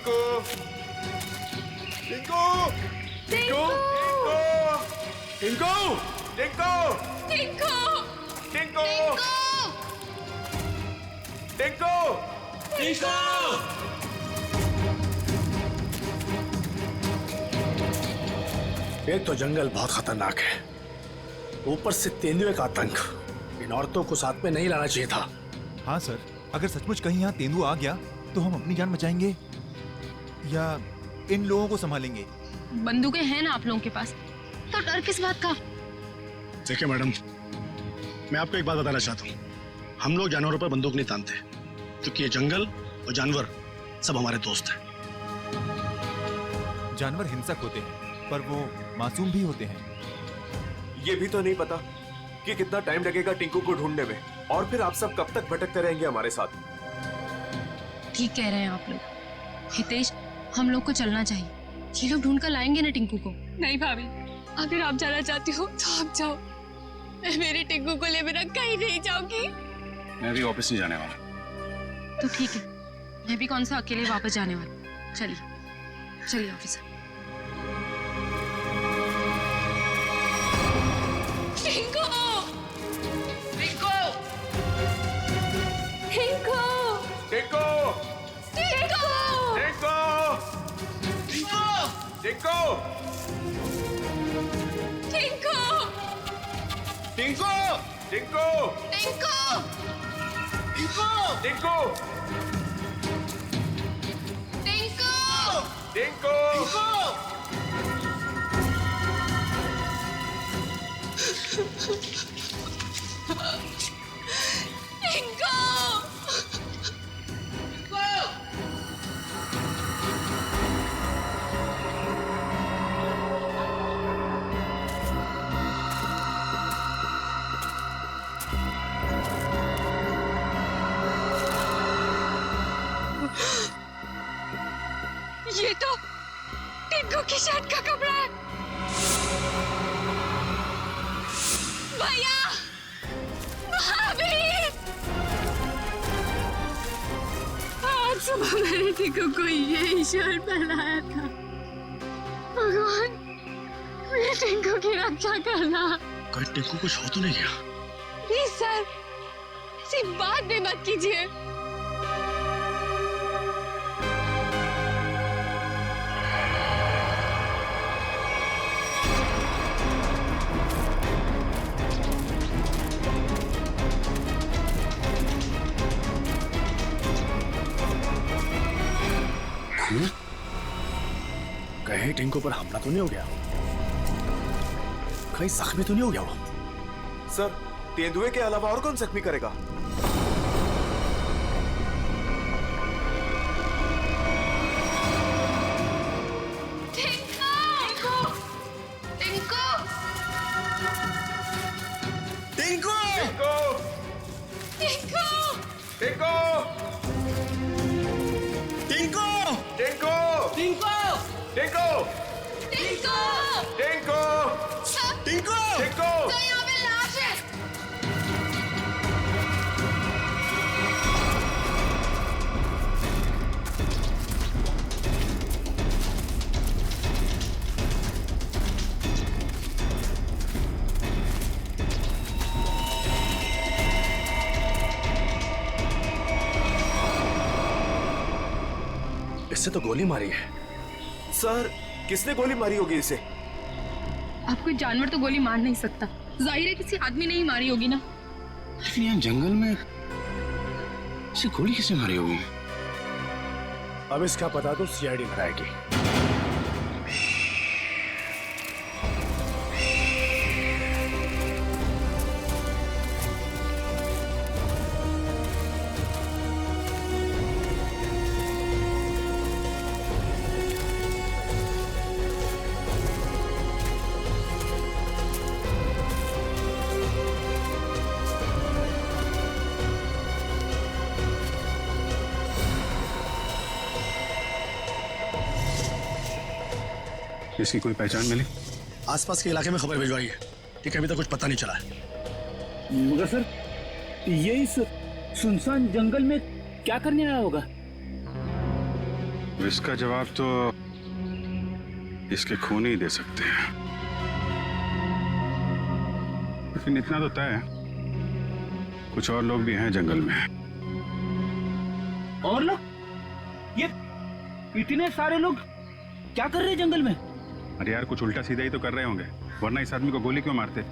टिंकू टिंकू टिंकू टिंकू टिंकू टिंकू टिंकू टिंकू टिंकू। एक तो जंगल बहुत खतरनाक है, ऊपर से तेंदुए का आतंक। इन औरतों को साथ में नहीं लाना चाहिए था। हाँ सर, अगर सचमुच कहीं यहाँ तेंदुआ आ गया तो हम अपनी जान बचाएंगे या इन लोगों को संभालेंगे? बंदूकें हैं ना आप लोगों के पास, तो डर किस बात का? देखिए मैडम, मैं आपको एक बात बताना चाहता हूँ, हम लोग जानवरों पर बंदूक नहीं तानते, क्योंकि ये जंगल और जानवर सब हमारे दोस्त हैं। जानवर हिंसक होते हैं पर वो मासूम भी होते हैं। ये भी तो नहीं पता कि कितना टाइम लगेगा टिंकू को ढूंढने में, और फिर आप सब कब तक भटकते रहेंगे हमारे साथ। ठीक कह रहे हैं आप लोग। हितेश, हम लोग को चलना चाहिए। ये लोग ढूंढ कर लाएंगे ना टिंकू को। नहीं भाभी, अगर आप जाना चाहती हो तो आप जाओ, मैं मेरी टिंकू को ले बिना कहीं नहीं जाऊंगी। मैं भी ऑफिस नहीं जाने वाला। तो ठीक है, मैं भी कौन सा अकेले वापस जाने वाली। चलिए चलिए ऑफिसर। टिंकू टिंकू टिंकू टिंकू टिंकू टिंकू टिंकू टिंकू टिंकू टिंकू टिंकू टिंकू टिंकू टिंकू टिंकू ये तो टिंकू की शर्ट का कपड़ा है। भैया, भाभी, आज सुबह मैंने टिंकू को यही शर्ट पहनाया था। भगवान, मेरे टिंकू की रक्षा करना। कहीं टिंकू कुछ हो तो नहीं गया? प्लीज सर, ऐसी बात भी मत कीजिए। कहीं टिंकू पर हमला तो नहीं हो गया? कहीं जख्मी तो नहीं हो गया वो? सर, तेंदुए के अलावा और कौन जख्मी करेगा? टिंकू! टिंकू टिंकू टिंकू टिंकू! टिंकू टिंकू! टिंकू टिंकू टिंकू टिंकू! टिंकू तो यहाँ पे लाश है। इससे तो गोली मारी है। सर, किसने गोली मारी होगी इसे? अब कोई जानवर तो गोली मार नहीं सकता, जाहिर है किसी आदमी ने ही मारी होगी ना। लेकिन यहाँ जंगल में इसे गोली किसने मारी होगी? अब इसका पता तो सीआईडी लगाएगी। इसकी कोई पहचान मिली? आसपास के इलाके में खबर भिजवाई है, ठीक है, अभी तक कुछ पता नहीं चला है। मगर सर, ये इस सुनसान जंगल में क्या करने आया होगा? इसका जवाब तो इसके खून ही दे सकते हैं, लेकिन इतना तो तय है कुछ और लोग भी हैं जंगल में। और लोग? ये इतने सारे लोग क्या कर रहे हैं जंगल में? अरे यार कुछ उल्टा सीधा ही तो कर रहे होंगे, वरना इस आदमी को गोली क्यों मारते?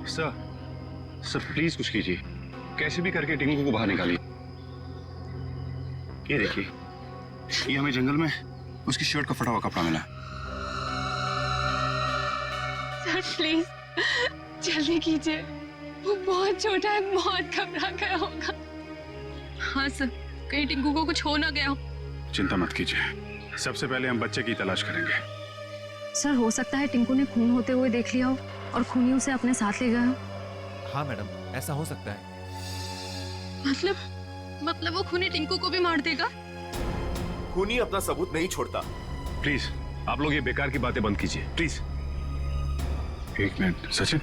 सर प्लीज कुछ कीजिए, कैसे भी करके टिंकू को बाहर निकालिए। ये देखिए, ये हमें जंगल में उसकी शर्ट का फटा हुआ कपड़ा मिला। सर प्लीज जल्दी कीजिए, वो बहुत छोटा है, बहुत घबरा गया होगा। हाँ सर, कहीं टिंकू को कुछ हो ना गया हो। चिंता मत कीजिए, सबसे पहले हम बच्चे की तलाश करेंगे। सर हो सकता है टिंकू ने खून होते हुए देख लिया हो और खूनी उसे अपने साथ ले गया हो। हाँ मैडम, ऐसा हो सकता है। मतलब वो खूनी टिंकू को भी मार देगा? खूनी अपना सबूत नहीं छोड़ता। प्लीज आप लोग ये बेकार की बातें बंद कीजिए प्लीज। एक मिनट सचिन,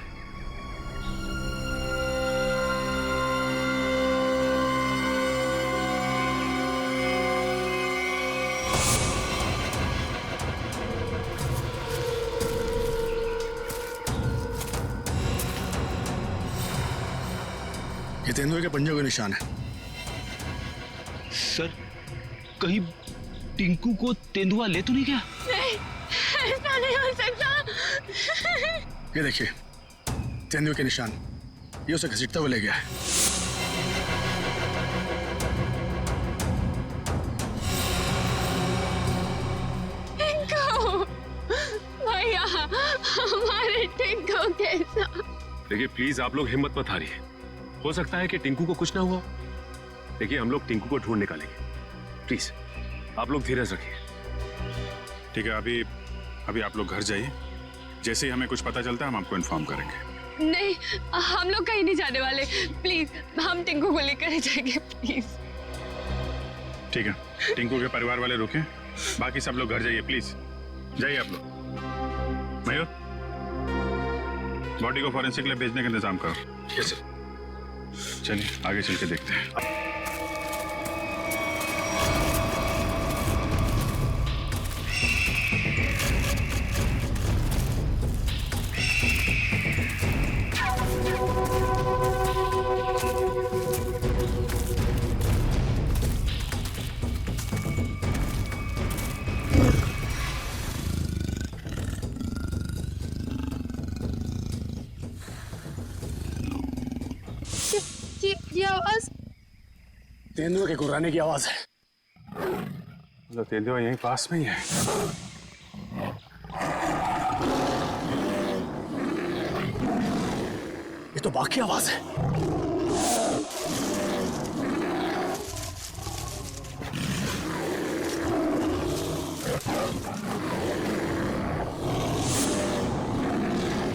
ये तेंदुए के पंजों के निशान है। सर कहीं टिंकू को तेंदुआ ले तो नहीं गया? नहीं, ऐसा नहीं हो सकता। ये देखिए तेंदुए के निशान, ये उसे घसीटता हुआ ले गया है। टिंकू भैया, हमारे टिंकू के साथ। देखिए प्लीज आप लोग हिम्मत मत हारिए, हो सकता है कि टिंकू को कुछ ना हुआ। देखिए हम लोग टिंकू को ढूंढ निकालेंगे, प्लीज आप लोग धीरज रखिए। ठीक है, अभी आप लोग घर जाइए, जैसे ही हमें कुछ पता चलता है हम आपको इन्फॉर्म करेंगे। नहीं, हम लोग कहीं नहीं जाने वाले, प्लीज हम टिंकू को लेकर जाएंगे प्लीज। ठीक है, टिंकू के परिवार वाले रुके, बाकी सब लोग घर जाइए प्लीज, जाइए आप लोग। मयूर, बॉडी को फॉरेंसिक लैब भेजने का इंतजाम करो। Yes sir. चलिए आगे चल के देखते हैं। ये आवाज तेंदुए के गुर्राने की आवाज है। तो तेंदुआ यहीं पास में ही है। ये तो बाघ की आवाज है।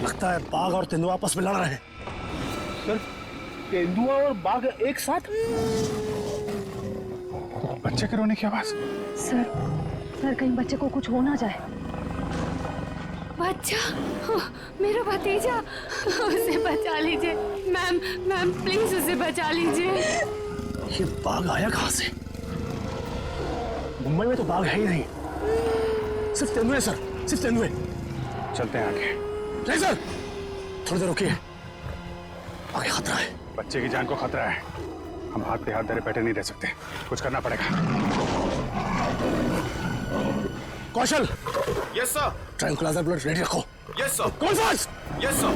लगता है बाघ और तेंदुआ आपस में लड़ रहे हैं। सर तेंदुआ और बाघ एक साथ? बच्चे के रोने की आवाज। सर कहीं बच्चे को कुछ हो ना जाए। बच्चा, मेरा भतीजा, उसे बचा लीजिए मैम प्लीज उसे बचा लीजिए। ये बाघ आया कहां से? मुंबई में तो बाघ है ही नहीं, सिर्फ तेंदुए सर, सिर्फ तेंदुए। चलते हैं आगे। नहीं सर, थोड़ी देर रुकिए, आगे खतरा है। बच्चे की जान को खतरा है, हम हाथ पे हाथ धरे बैठे नहीं रह सकते, कुछ करना पड़ेगा। Kaushal, yes sir. Tranquilliser blood ready रखो। Yes sir. कौन फास्ट? Yes sir.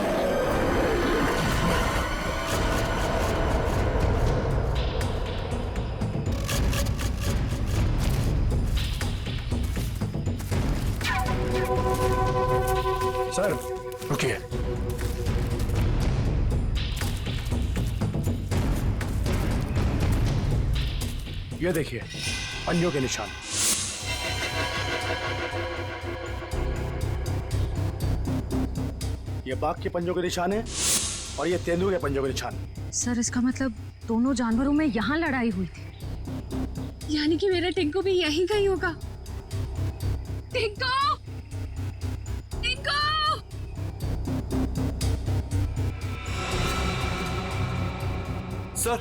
सर रुकिए, ये देखिए पंजों के निशान। ये बाघ के पंजों के निशान है और ये तेंदुए के पंजों के निशान। सर इसका मतलब दोनों जानवरों में यहाँ लड़ाई हुई थी। यानी कि मेरा टिंकू भी यहीं कहीं होगा। टिंकू, टिंकू! सर,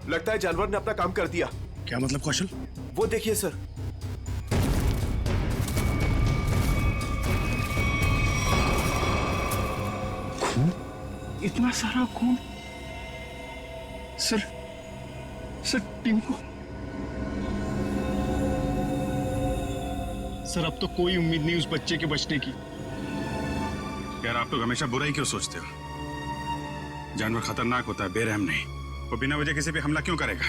लगता है जानवर ने अपना काम कर दिया। क्या मतलब कौशल? वो देखिए सर, इतना सारा खून। Sir, sir Tinku. सर अब तो कोई उम्मीद नहीं उस बच्चे के बचने की। यार आप लोग हमेशा बुरा ही क्यों सोचते हो? जानवर खतरनाक होता है, बेरहम नहीं। वो बिना वजह किसी पे हमला क्यों करेगा?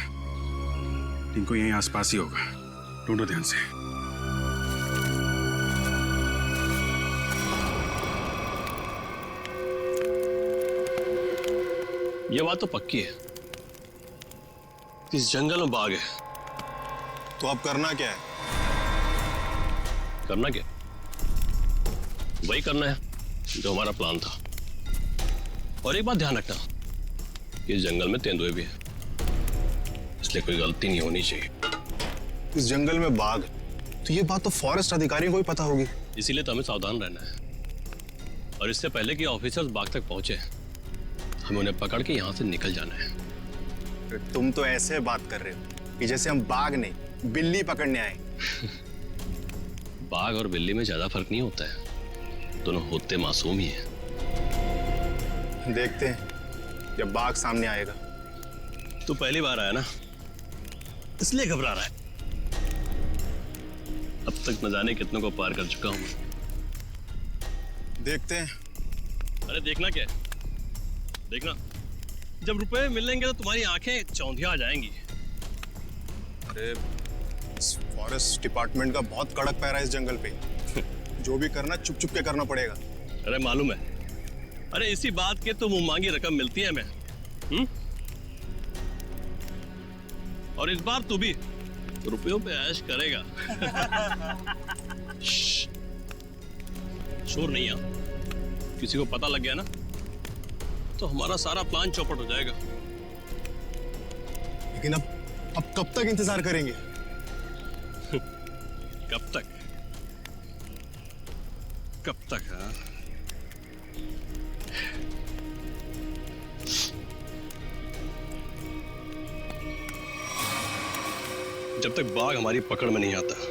टिंकू यहीं आसपास ही होगा, ढूंढो ध्यान से। ये बात तो पक्की है, इस जंगल में बाघ है। तो अब करना क्या है? करना क्या? वही करना है जो हमारा प्लान था। और एक बात ध्यान रखना, इस जंगल में तेंदुए भी है, इसलिए कोई गलती नहीं होनी चाहिए। इस जंगल में बाघ, तो ये बात तो फॉरेस्ट अधिकारियों को भी पता होगी। इसीलिए तो हमें सावधान रहना है, और इससे पहले कि ऑफिसर्स बाघ तक पहुंचे हमें उन्हें पकड़ के यहाँ से निकल जाना है। तुम तो ऐसे बात कर रहे हो कि जैसे हम बाघ नहीं बिल्ली पकड़ने आए। बाघ और बिल्ली में ज्यादा फर्क नहीं होता है, दोनों होते मासूम ही हैं। देखते हैं जब बाघ सामने आएगा। तू पहली बार आया ना, इसलिए घबरा रहा है। अब तक न जाने कितनों को पार कर चुका हूं। देखते हैं। अरे देखना क्या है? देखना, जब रुपए मिलेंगे तो तुम्हारी आंखें चौंधिया आ जाएंगी। अरे फॉरेस्ट डिपार्टमेंट का बहुत कड़क पैरा है इस जंगल पे। जो भी करना चुप चुप के करना पड़ेगा। अरे मालूम है, अरे इसी बात के तो मुंह मांगी रकम मिलती है हमें। और इस बार तू भी रुपयों पे ऐश करेगा। शोर नहीं आ, किसी को पता लग गया ना तो हमारा सारा प्लान चौपट हो जाएगा। लेकिन अब कब तक इंतजार करेंगे? कब तक? कब तक? हाँ, जब तक बाघ हमारी पकड़ में नहीं आता।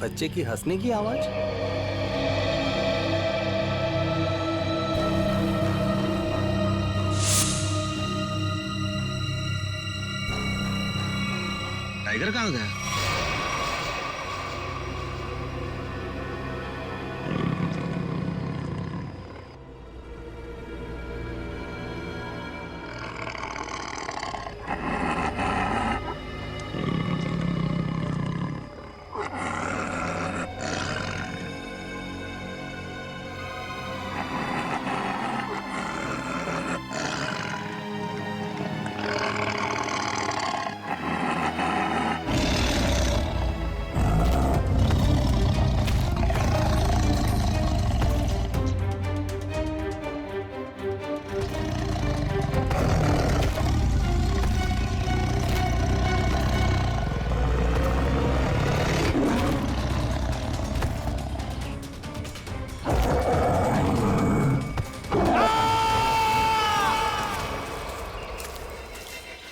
बच्चे की हंसने की आवाज। टाइगर कहाँ गया?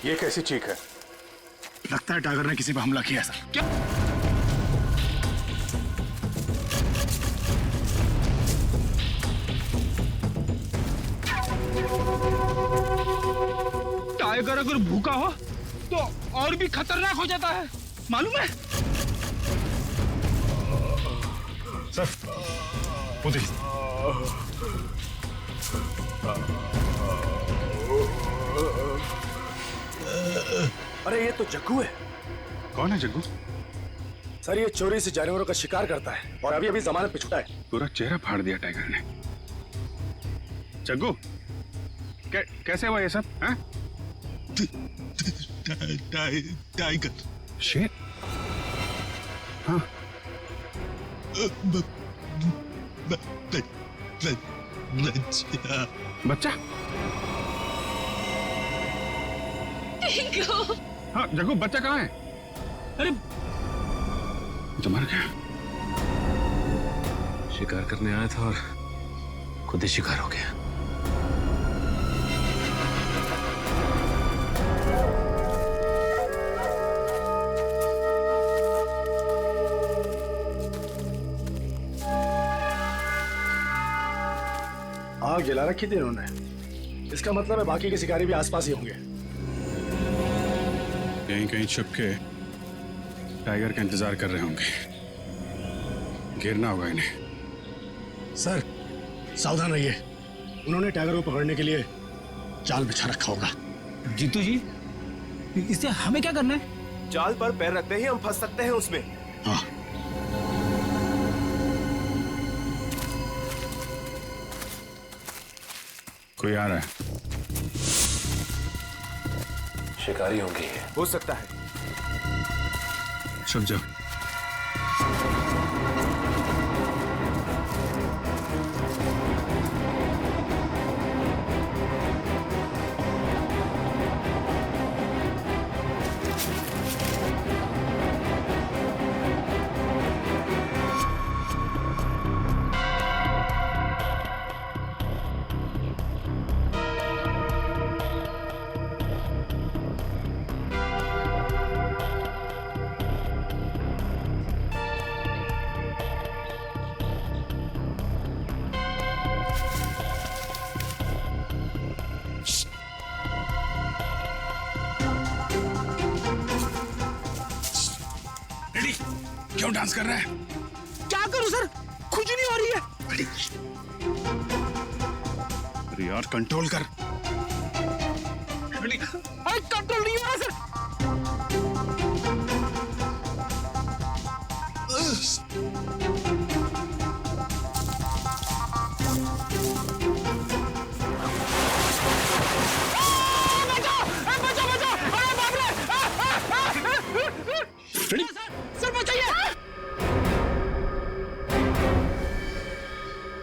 ये कैसी चीख है? लगता है टाइगर ने किसी पर हमला किया सर। क्या? टाइगर अगर भूखा हो तो और भी खतरनाक हो जाता है, मालूम है? सर वो देखिए। अरे ये तो जग्गू है। कौन है जग्गू? सर ये चोरी से जानवरों का शिकार करता है और अभी अभी जमानत पे छुटा है। पूरा चेहरा फाड़ दिया टाइगर ने। जग्गू कैसे हुआ ये सब? हैं? टाइगर शेर? हाँ। बच्चा? हाँ जग्गू बच्चा कहाँ है? अरे तो मर गया। शिकार करने आया था और खुद ही शिकार हो गया। आग जला रखी थी इन्होंने। इसका मतलब है बाकी के शिकारी भी आसपास ही होंगे। कहीं कहीं छुप के टाइगर का इंतजार कर रहे होंगे। घेरना होगा इन्हें। सर सावधान रहिए, उन्होंने टाइगर को पकड़ने के लिए जाल बिछा रखा होगा। जीतू जी, इससे हमें क्या करना है? जाल पर पैर रखते ही हम फंस सकते हैं उसमें। हाँ कोई आ रहा है। शिकारी होंगे। हो सकता है। छुप जाओ। क्यों डांस कर रहा है? क्या करूं सर, खुजली हो रही है। अरे यार कंट्रोल कर। अरे कंट्रोल नहीं हो रहा सर।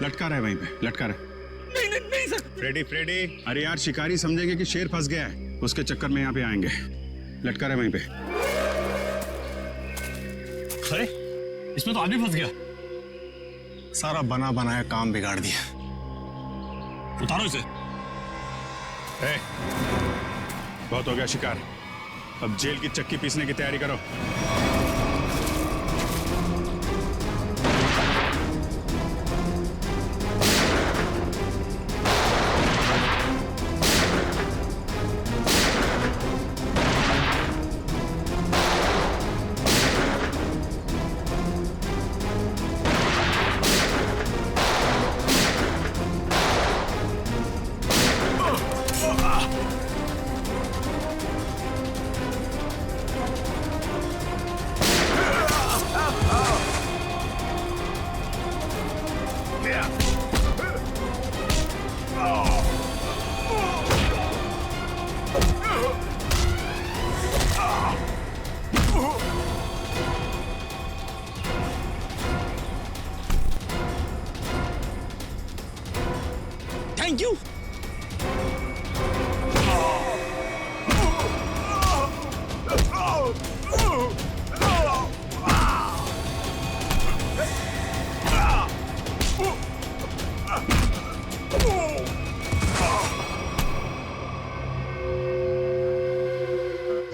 लटका रहा है वहीं पे, लटका रहा है। नहीं सर। फ्रेडी अरे यार शिकारी समझेंगे कि शेर फंस गया है, उसके चक्कर में यहाँ पे आएंगे। लटका रहा है वहीं पे। अरे इसमें तो आदमी फंस गया। सारा बना बनाया काम बिगाड़ दिया। उतारो इसे। बहुत हो गया शिकार, अब जेल की चक्की पीसने की तैयारी करो।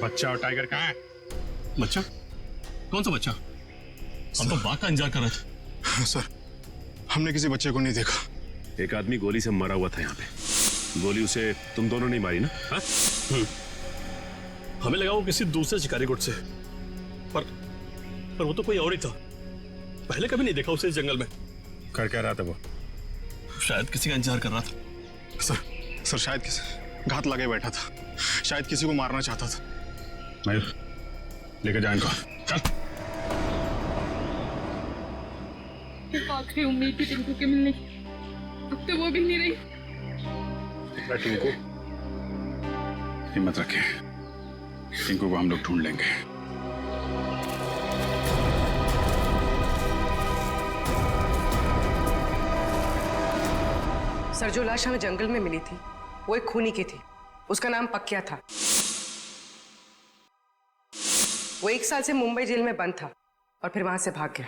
बच्चा और टाइगर कहाँ है? बच्चा? कौन सा बच्चा? हम तो बाघ का इंतजार कर रहे थे। सर, हमने किसी बच्चे को नहीं देखा। एक आदमी गोली से मरा हुआ था यहाँ पे। गोली उसे तुम दोनों नहीं मारी ना? हाँ? हमें लगा वो किसी दूसरे शिकारी गुट से, पर वो तो कोई और ही था। पहले कभी नहीं देखा उसे इस जंगल में। कर क्या रहा था वो? शायद किसी का इंतजार कर रहा था। सर शायद किसी घात लगे बैठा था, शायद किसी को मारना चाहता था। मयूर, लेकर जा इनको। चल। आखिरी उम्मीद थी टिंकू के मिलने की, अब तो वो भी नहीं रही। टिंकू, हिम्मत रखे, टिंकू को हम लोग ढूंढ लेंगे। सर, जो लाश हमें जंगल में मिली थी वो एक खूनी की थी। उसका नाम पक्या था। वो 1 साल से मुंबई जेल में बंद था और फिर वहां से भाग गया।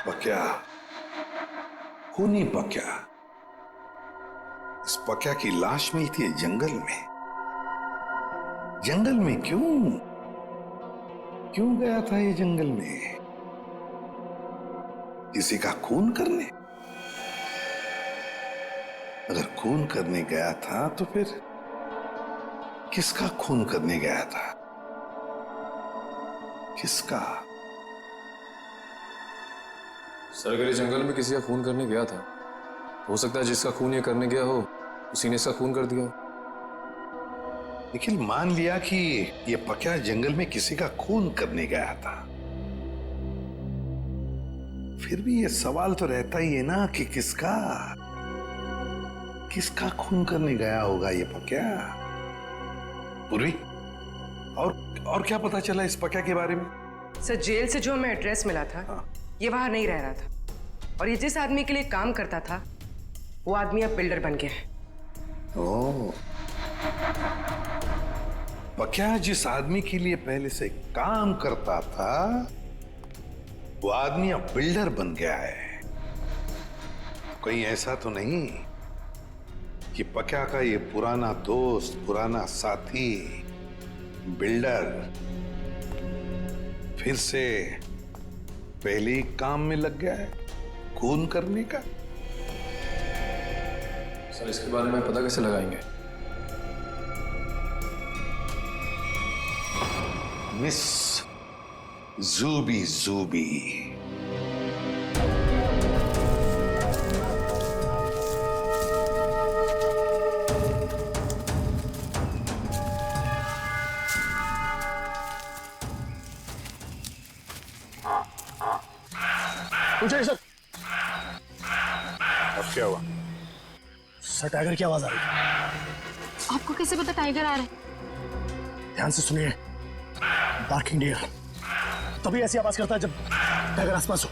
पक्या, खूनी पक्या। इस पक्या की लाश मिलती है जंगल में। जंगल में क्यों गया था ये जंगल में? किसी का खून करने? अगर खून करने गया था तो फिर किसका खून करने गया था? किसका? सर, अगर ये जंगल में किसी का खून करने गया था, हो सकता है जिसका खून ये करने गया हो उसी ने इसका खून कर दिया। निखिल, मान लिया कि ये पक्या जंगल में किसी का खून करने गया था, फिर भी ये सवाल तो रहता ही है ना कि किसका खून करने गया होगा ये पक्या? पूर्वी, और क्या पता चला इस पक्या के बारे में? सर, जेल से जो हमें एड्रेस मिला था, ये वहां नहीं रह रहा था और ये जिस आदमी के लिए काम करता था वो आदमी अब बिल्डर बन गया है। ओह, पक्या जिस आदमी के लिए पहले से काम करता था वो आदमी अब बिल्डर बन गया है। कहीं ऐसा तो नहीं कि पक्या का ये पुराना दोस्त, पुराना साथी बिल्डर फिर से पहले ही काम में लग गया है खून करने का? सर, इसके बारे में पता कैसे लगाएंगे? मिस जूबी। पूछिए सर। अब क्या हुआ? सर, टाइगर की आवाज आ रही है। आपको कैसे पता टाइगर आ रहा है? ध्यान से सुनिए। बार्किंग डियर तभी ऐसी आवाज करता है जब टाइगर आसपास हो।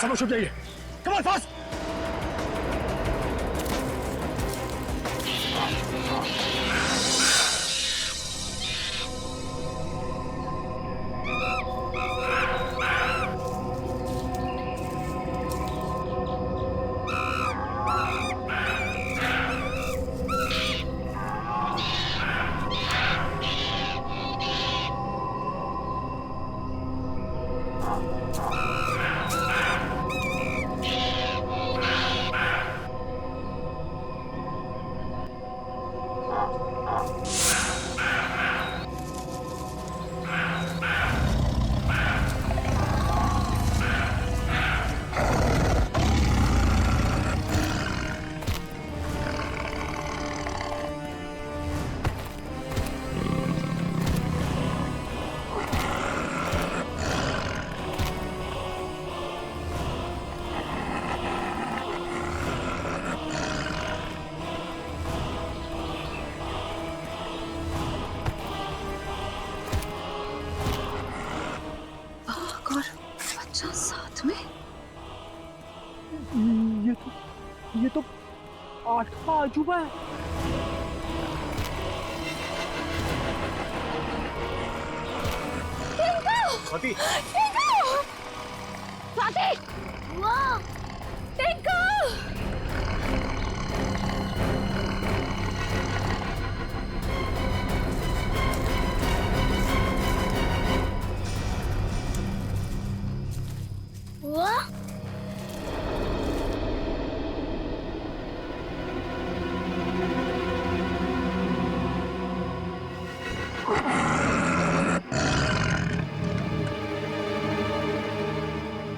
सब लोग छुप जाइए। Come on, fast. साथ में? ये तो 8वां अजूबा है। स्वाति! स्वाति! वाह! टिंकू!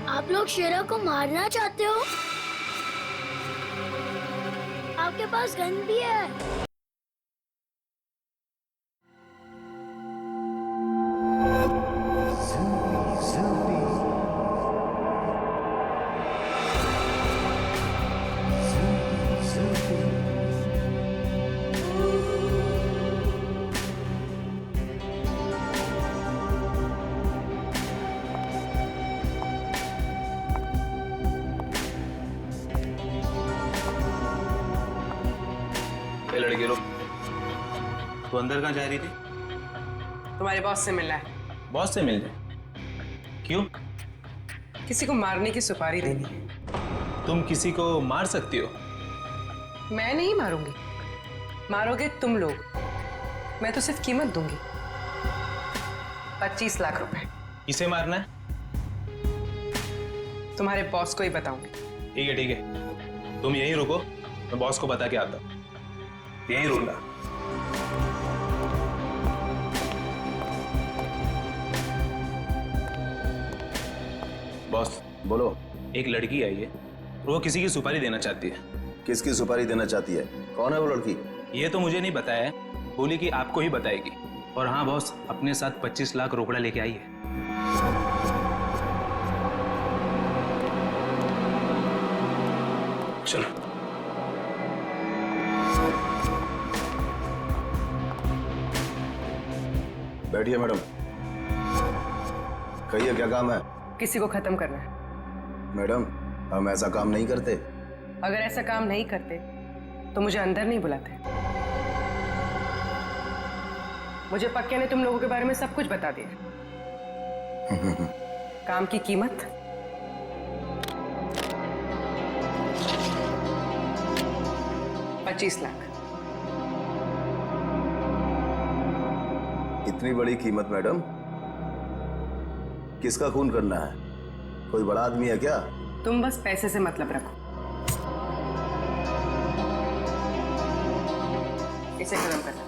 आप लोग शेरा को मारना चाहते हो? आपके पास गन भी है। लड़के लोग, तू अंदर कहाँ जा रही थी? तुम्हारे बॉस से मिलना है। बॉस से मिलने? क्यों? किसी को मारने की सुपारी देनी है। तुम किसी को मार सकती हो? मैं नहीं मारूंगी, मारोगे तुम लोग। मैं तो सिर्फ कीमत दूंगी, 25 लाख रुपए। किसे मारना है? तुम्हारे बॉस को ही बताऊंगी। ठीक है ठीक है, तुम यहीं रुको, मैं बॉस को बता के आता हूँ। यहीं रुकना। बॉस बोलो। एक लड़की आई है, वो किसी की सुपारी देना चाहती है। किसकी सुपारी देना चाहती है? कौन है वो लड़की? ये तो मुझे नहीं बताया है, बोली कि आपको ही बताएगी। और हाँ बॉस, अपने साथ 25 लाख रोकड़ा लेके आई है। चलो। बैठिए मैडम। कहिए क्या काम है? किसी को खत्म करना है। मैडम, हम ऐसा काम नहीं करते। अगर ऐसा काम नहीं करते तो मुझे अंदर नहीं बुलाते। मुझे पक्के ने तुम लोगों के बारे में सब कुछ बता दिया। काम की कीमत 25 लाख। इतनी बड़ी कीमत मैडम? किसका खून करना है? कोई बड़ा आदमी है क्या? तुम बस पैसे से मतलब रखो। इसे खत्म करना।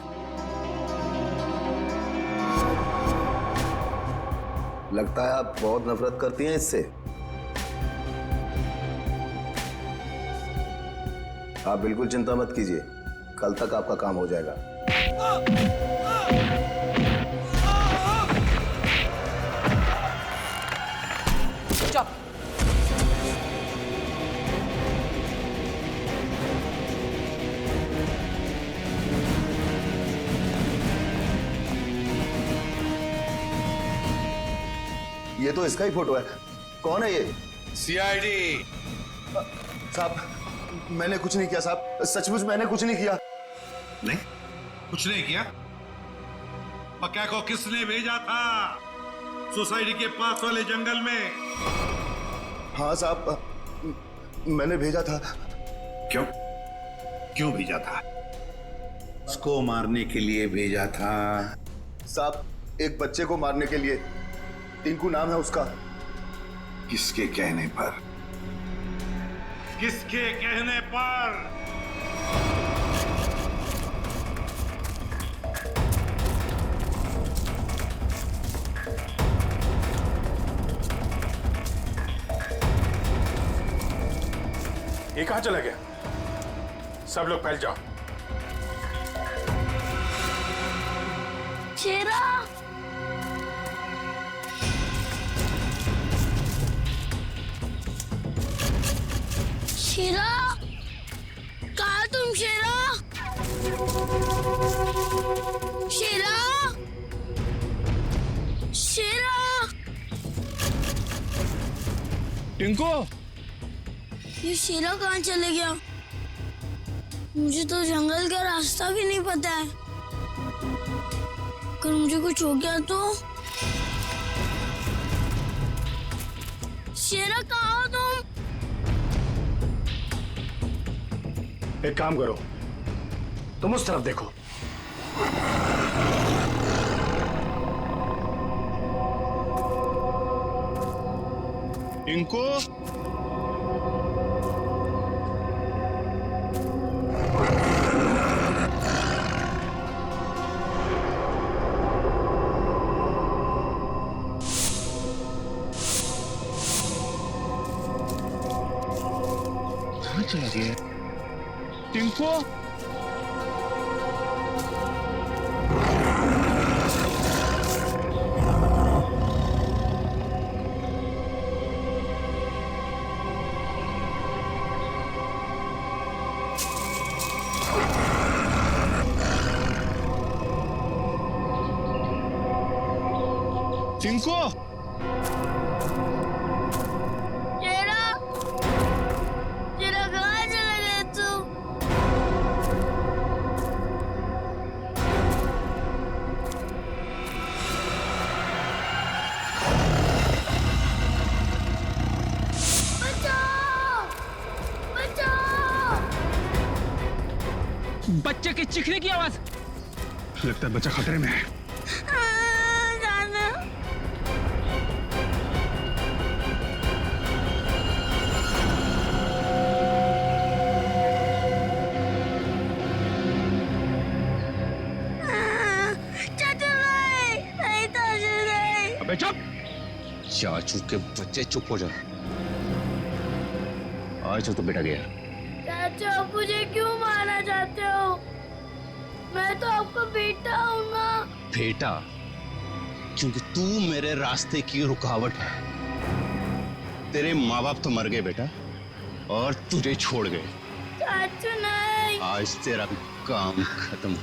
लगता है आप बहुत नफरत करती हैं इससे। आप बिल्कुल चिंता मत कीजिए, कल तक आपका काम हो जाएगा। चुप। ये तो इसका ही फोटो है। कौन है ये? सीआईडी। साहब, मैंने कुछ नहीं किया साहब, सचमुच मैंने कुछ नहीं किया। नहीं, कुछ नहीं किया? पक्का को किसने भेजा था सोसाइटी के पास वाले जंगल में? हाँ साहब, मैंने भेजा था। क्यों? क्यों भेजा था? उसको मारने के लिए भेजा था? साहब, एक बच्चे को मारने के लिए। टिंकू नाम है उसका। किसके कहने पर? किसके कहने पर? ये कहां चला गया? सब लोग फैल जाओ। शेरा, शेरा, कहाँ तुम? शेरा, शेरा, शेरा। टिंकू, ये शेरा कहाँ चले गया? मुझे तो जंगल का रास्ता भी नहीं पता है। अगर मुझे कुछ हो गया तो? शेरा कहाँ हो तुम? एक काम करो, तुम उस तरफ देखो। इनको चला गया? टिंकू टिंकू शेरा शेरा कहाँ चला गया तू? बचाओ बचाओ! बच्चे की चीखने की आवाज। लगता है बच्चा खतरे में है। जाना अबे चुप! चाचू के बच्चे चुप हो जा। आज तो बेटा गया। चाचा आप मुझे क्यों मारना चाहते हो? मैं तो आपका बेटा हूँ ना। बेटा, क्योंकि तू मेरे रास्ते की रुकावट है। तेरे माँ बाप तो मर गए बेटा, और तुझे छोड़ गए। चाचू नहीं। आज तेरा काम खत्म।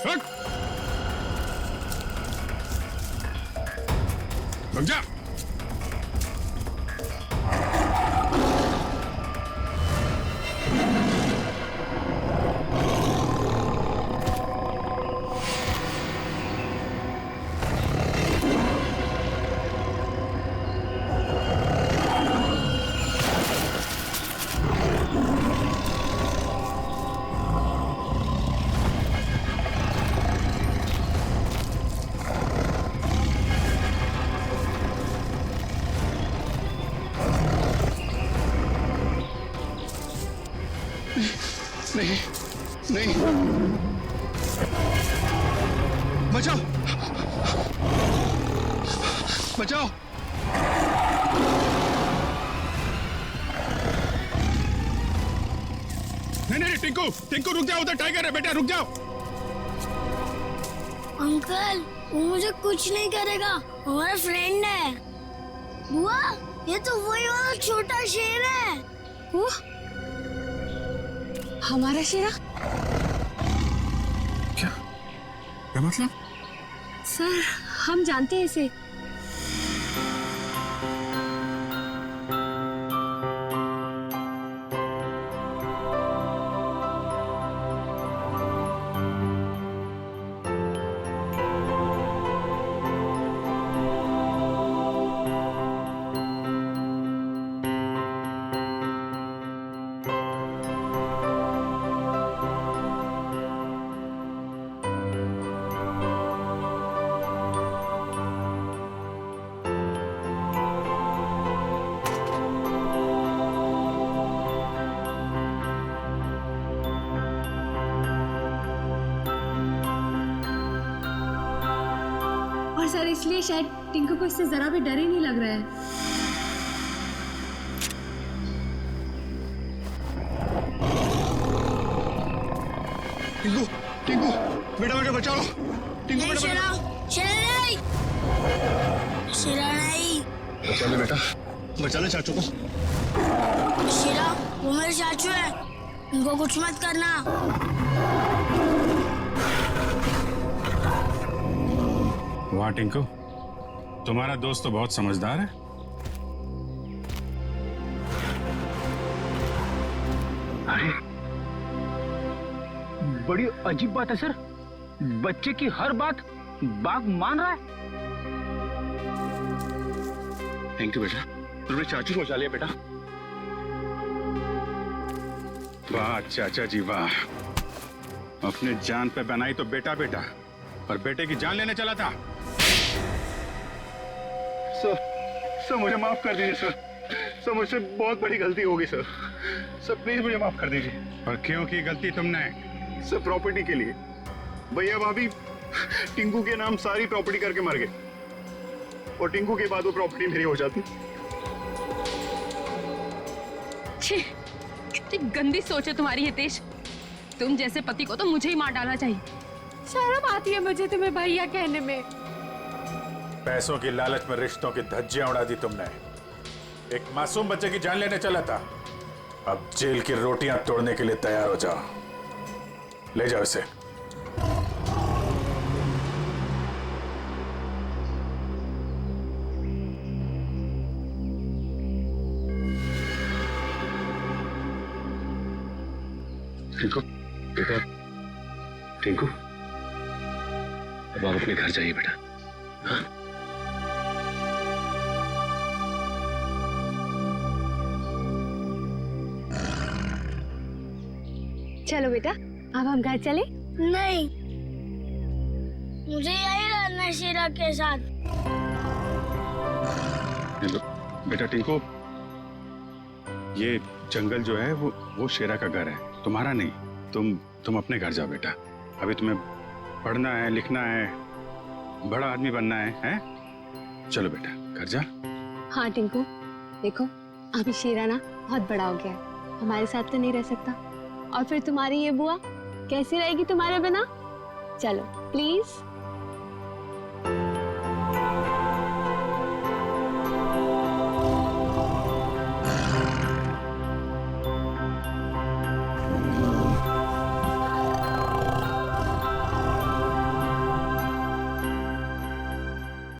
रुक! रुक जा! नहीं, नहीं, बचाओ, बचाओ! नहीं, टिंकू, टिंकू रुक जाओ, उधर टाइगर है बेटा, रुक जाओ। अंकल, वो मुझे कुछ नहीं करेगा, हमारा फ्रेंड है। बुआ, ये तो वही वाला छोटा शेर है। वो हमारा शेरा? क्या मतलब? सर, हम जानते हैं इसे। सर, इसलिए शायद टिंकू को इससे जरा भी डर ही नहीं लग रहा है। टिंकू, टिंकू, बेटा बेटा बचाओ! टिंकू बेटा शेरा, शेरा नहीं, शेरा नहीं। बचा ले बेटा, बचा ले चाचू को। शेरा, वो मेरे चाचू है, उनको कुछ मत करना। वाह टिंकू, तुम्हारा दोस्त तो बहुत समझदार है। अरे, बड़ी अजीब बात है सर, बच्चे की हर बात बाघ मान रहा है। थैंक यू बेटा, तुमने चाचू को बचा लिया बेटा। वाह चाचा जी वाह, अपने जान पे बनाई तो बेटा बेटा, और बेटे की जान लेने चला था। सर मुझे माफ कर दीजिए सर, मुझसे बहुत बड़ी गलती हो गई सर, प्लीज मुझे माफ कर दीजिए। और क्यों की गलती तुमने? सर प्रॉपर्टी के लिए, भैया भाभी टिंकू के नाम सारी प्रॉपर्टी करके मर गए और टिंकू के बाद वो प्रॉपर्टी मेरी हो जाती। छी, कितनी गंदी सोच है तुम्हारी हितेश। तुम जैसे पति को तो मुझे ही मार डालना चाहिए। शर्म आती है मुझे तुम्हें भैया कहने में। पैसों की लालच में रिश्तों की धज्जियां उड़ा दी तुमने। एक मासूम बच्चे की जान लेने चला था, अब जेल की रोटियां तोड़ने के लिए तैयार हो जाओ। ले जाओ इसे। टिंकू, बेटा, टिंकू, अब आप अपने घर जाइए बेटा। हाँ? चलो बेटा, अब हम घर चले। नहीं, मुझे यही रहना है शीरा के साथ। बेटा टिंकू, ये जंगल जो है वो शेरा का घर है, तुम्हारा नहीं। तुम अपने घर जाओ बेटा। अभी तुम्हें पढ़ना है, लिखना है, बड़ा आदमी बनना है? चलो बेटा घर जा। हाँ टिंकू, देखो अभी शेरा ना बहुत बड़ा हो गया है, हमारे साथ तो नहीं रह सकता। और फिर तुम्हारी ये बुआ कैसी रहेगी तुम्हारे बिना? चलो प्लीज।